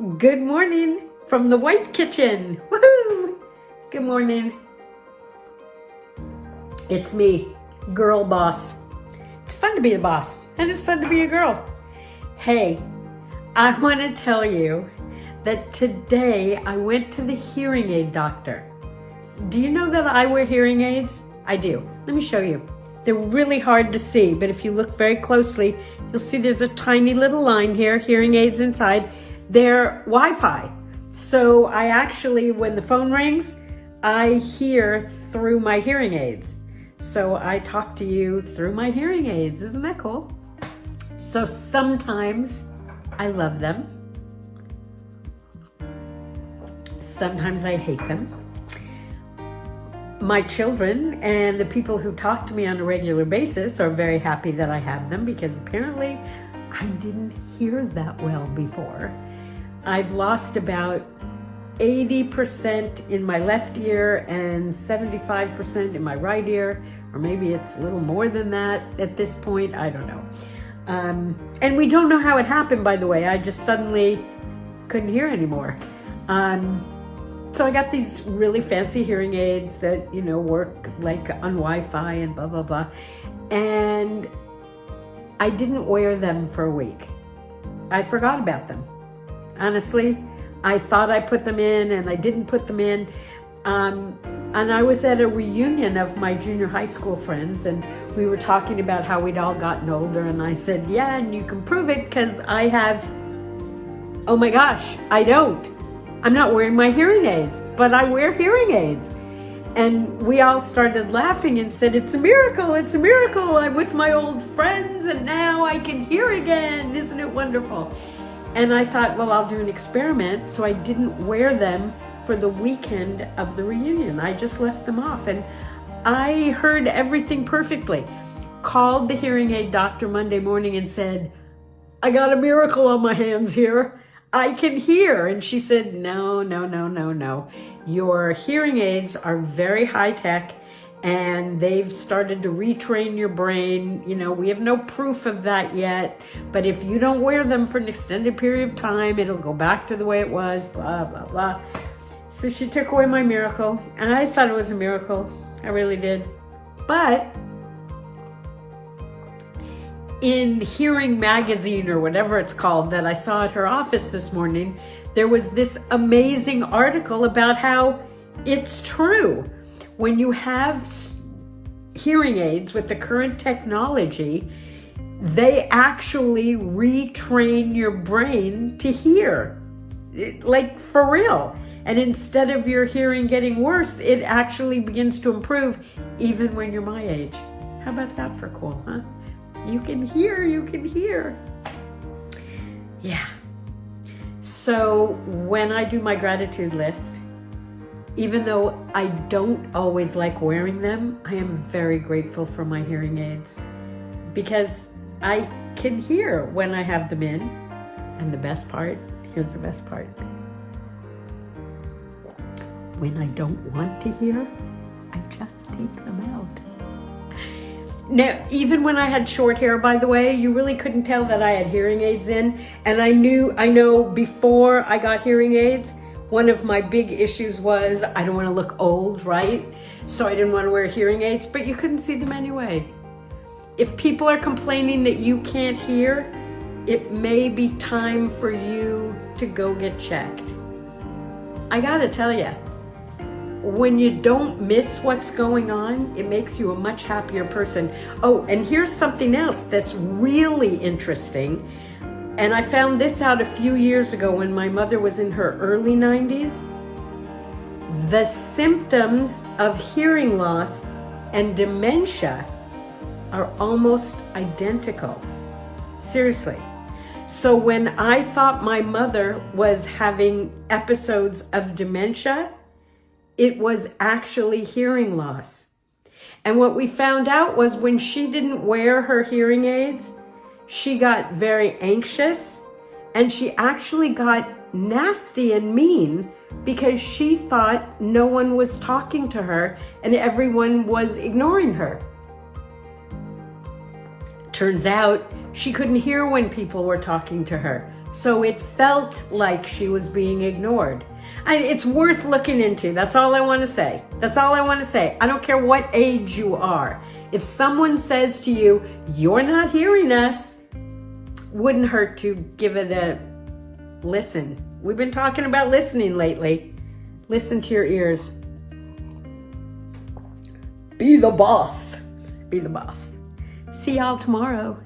Good morning from the White Kitchen. Woohoo! Good morning. It's me, girl boss. It's fun to be a boss, and it's fun to be a girl. Hey, I want to tell you that today I went to the hearing aid doctor. Do you know that I wear hearing aids? I do. Let me show you. They're really hard to see, but if you look very closely, you'll see there's a tiny little line here, hearing aids inside. They're Wi-Fi. So I actually, when the phone rings, I hear through my hearing aids. So I talk to you through my hearing aids. Isn't that cool? So sometimes I love them. Sometimes I hate them. My children and the people who talk to me on a regular basis are very happy that I have them because apparently I didn't hear that well before. I've lost about 80% in my left ear and 75% in my right ear, or maybe it's a little more than that at this point, I don't know. And we don't know how it happened, by the way. I just suddenly couldn't hear anymore. So I got these really fancy hearing aids that, work like on Wi-Fi and blah, blah, blah. And I didn't wear them for a week. I forgot about them. Honestly, I thought I put them in and I didn't put them in. And I was at a reunion of my junior high school friends and we were talking about how we'd all gotten older. And I said, yeah, and you can prove it because I have, oh my gosh, I don't. I'm not wearing my hearing aids, but I wear hearing aids. And we all started laughing and said, it's a miracle, it's a miracle. I'm with my old friends and now I can hear again. Isn't it wonderful? And I thought, well, I'll do an experiment. So I didn't wear them for the weekend of the reunion. I just left them off and I heard everything perfectly. Called the hearing aid doctor Monday morning and said, I got a miracle on my hands here. I can hear. And she said, no. Your hearing aids are very high tech and they've started to retrain your brain. We have no proof of that yet, but if you don't wear them for an extended period of time, it'll go back to the way it was, blah, blah, blah. So she took away my miracle and I thought it was a miracle. I really did. But in Hearing Magazine or whatever it's called that I saw at her office this morning, there was this amazing article about how it's true. When you have hearing aids with the current technology, they actually retrain your brain to hear, like for real. And instead of your hearing getting worse, it actually begins to improve even when you're my age. How about that for cool, huh? You can hear. Yeah. So when I do my gratitude list, even though I don't always like wearing them, I am very grateful for my hearing aids because I can hear when I have them in. And the best part, here's the best part. When I don't want to hear, I just take them out. Now, even when I had short hair, by the way, you really couldn't tell that I had hearing aids in. And I know before I got hearing aids, one of my big issues was I don't want to look old, right? So I didn't want to wear hearing aids, but you couldn't see them anyway. If people are complaining that you can't hear, it may be time for you to go get checked. I gotta tell you, when you don't miss what's going on, it makes you a much happier person. Oh, and here's something else that's really interesting. And I found this out a few years ago when my mother was in her early 90s. The symptoms of hearing loss and dementia are almost identical. Seriously. So when I thought my mother was having episodes of dementia, it was actually hearing loss. And what we found out was when she didn't wear her hearing aids, she got very anxious and she actually got nasty and mean because she thought no one was talking to her and everyone was ignoring her. Turns out She couldn't hear when people were talking to her. So it felt like she was being ignored. It's worth looking into. That's all I want to say. That's all I want to say. I don't care what age you are. If someone says to you, you're not hearing us, wouldn't hurt to give it a listen. We've been talking about listening lately. Listen to your ears. Be the boss. Be the boss. See y'all tomorrow.